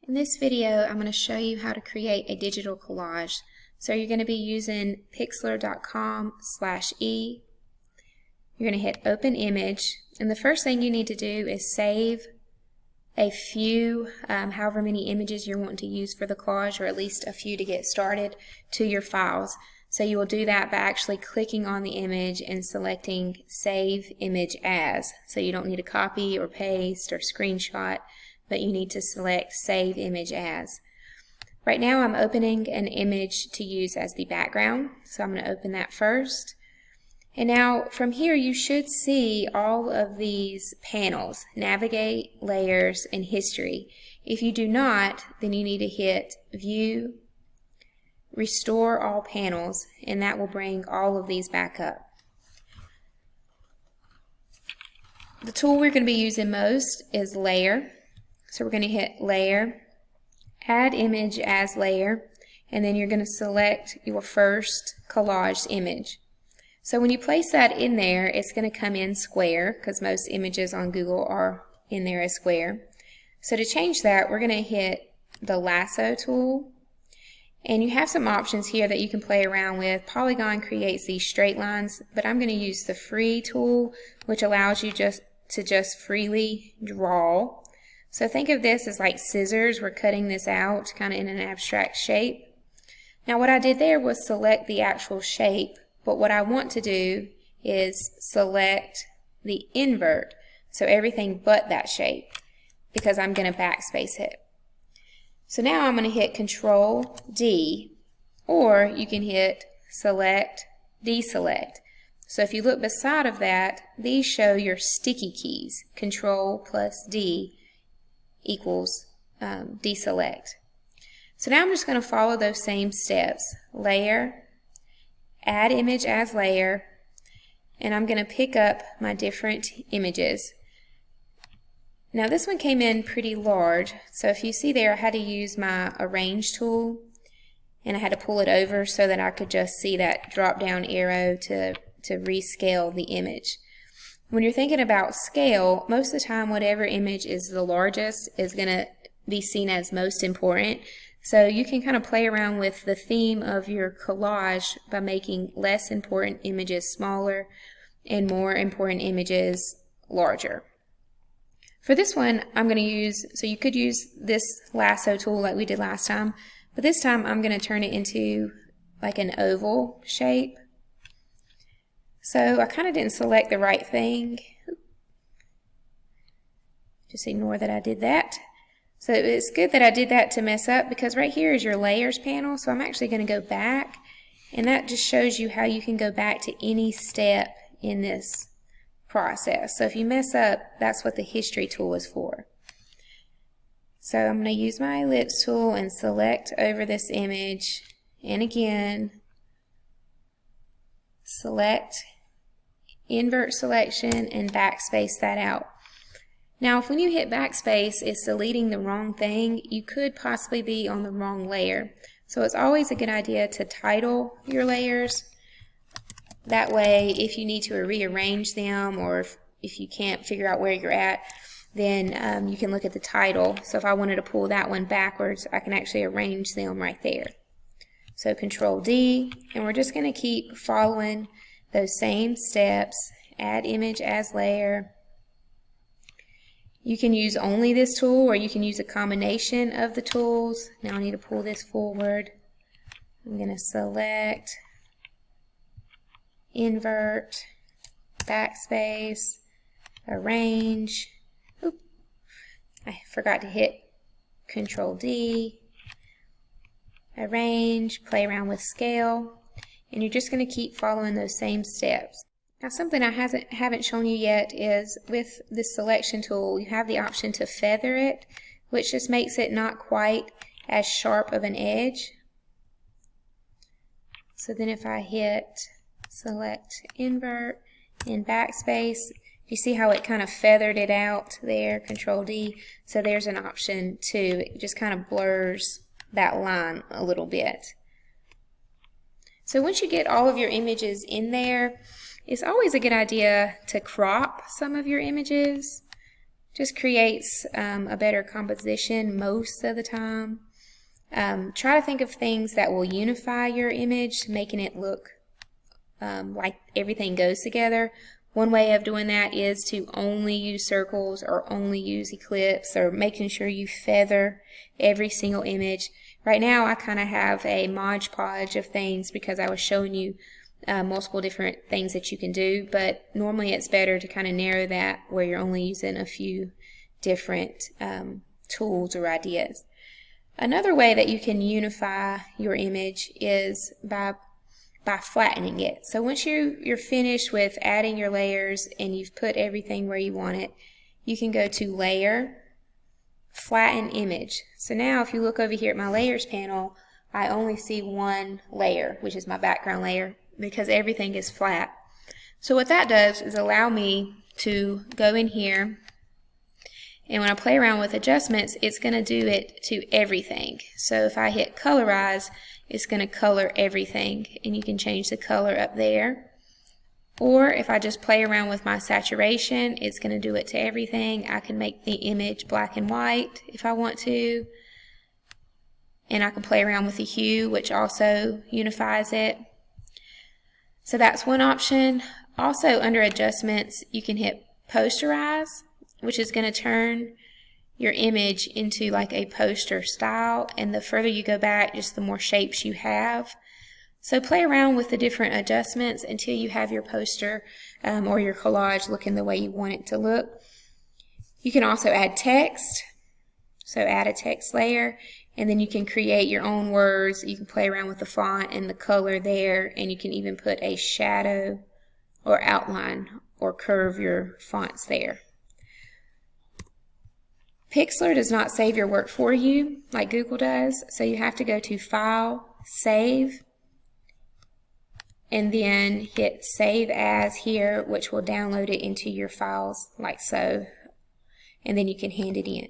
In this video, I'm going to show you how to create a digital collage. So you're going to be using pixlr.com/e. You're going to hit Open Image, and the first thing you need to do is save a few, however many images you're wanting to use for the collage, or at least a few to get started, to your files. So you will do that by actually clicking on the image and selecting Save Image As. So you don't need to copy or paste or screenshot, but you need to select Save Image As. Right now I'm opening an image to use as the background, so I'm going to open that first. And now from here you should see all of these panels: Navigate, Layers, and History. If you do not, then you need to hit View, Restore All Panels, and that will bring all of these back up. The tool we're going to be using most is Layer. So we're going to hit Layer, Add Image as Layer, and then you're going to select your first collaged image. So when you place that in there, it's going to come in square, because most images on Google are in there as square. So to change that, we're going to hit the Lasso Tool, and you have some options here that you can play around with. Polygon creates these straight lines, but I'm going to use the Free tool, which allows you to just freely draw. So think of this as like scissors. We're cutting this out kind of in an abstract shape. Now what I did there was select the actual shape, but what I want to do is select the invert, so everything but that shape, because I'm going to backspace it. So now I'm going to hit Control D, or you can hit Select, Deselect. So if you look beside of that, these show your sticky keys. Control plus D equals deselect. So now I'm just going to follow those same steps. Layer, Add Image as Layer, and I'm going to pick up my different images. Now this one came in pretty large, so if you see there, I had to use my Arrange tool, and I had to pull it over so that I could just see that drop down arrow to rescale the image. When you're thinking about scale, most of the time whatever image is the largest is going to be seen as most important. So you can kind of play around with the theme of your collage by making less important images smaller and more important images larger. For this one, I'm going to use, so you could use this lasso tool like we did last time, but this time I'm going to turn it into like an oval shape. So I kind of didn't select the right thing. Just ignore that I did that. So it's good that I did that to mess up, because right here is your layers panel. So I'm actually going to go back, and that just shows you how you can go back to any step in this process. So if you mess up, that's what the history tool is for. So I'm going to use my ellipse tool and select over this image, and again select, invert selection, and backspace that out. Now if when you hit backspace it's deleting the wrong thing, you could possibly be on the wrong layer. So it's always a good idea to title your layers. That way if you need to rearrange them, or if you can't figure out where you're at, then you can look at the title. So if I wanted to pull that one backwards, I can actually arrange them right there. So Control D, and we're just going to keep following those same steps. Add Image as Layer. You can use only this tool, or you can use a combination of the tools. Now I need to pull this forward. I'm going to select, invert, backspace, arrange. Oop, I forgot to hit Control D. Arrange, play around with scale, and you're just going to keep following those same steps. Now something I haven't shown you yet is with this selection tool, you have the option to feather it, which just makes it not quite as sharp of an edge. So then if I hit select, invert, and backspace, you see how it kind of feathered it out there, Control D. So there's an option too. It just kind of blurs that line a little bit. So once you get all of your images in there, it's always a good idea to crop some of your images. Just creates a better composition most of the time. Try to think of things that will unify your image, making it look like everything goes together. One way of doing that is to only use circles or only use eclipse, or making sure you feather every single image. Right now I kind of have a Mod Podge of things because I was showing you multiple different things that you can do, but normally it's better to kind of narrow that where you're only using a few different tools or ideas. Another way that you can unify your image is by flattening it. So once you're finished with adding your layers and you've put everything where you want it, you can go to Layer, Flatten Image. So now if you look over here at my Layers panel, I only see one layer, which is my background layer, because everything is flat. So what that does is allow me to go in here, and when I play around with adjustments, it's going to do it to everything. So if I hit Colorize, it's going to color everything, and you can change the color up there. Or if I just play around with my saturation, it's going to do it to everything. I can make the image black and white if I want to, and I can play around with the hue, which also unifies it. So that's one option. Also under adjustments, you can hit Posterize, which is going to turn your image into like a poster style, and the further you go back, just the more shapes you have. So play around with the different adjustments until you have your poster or your collage looking the way you want it to look. You can also add text, so add a text layer, and then you can create your own words. You can play around with the font and the color there, and you can even put a shadow or outline or curve your fonts there. Pixlr does not save your work for you like Google does, so you have to go to File, Save, and then hit Save As here, which will download it into your files like so, and then you can hand it in.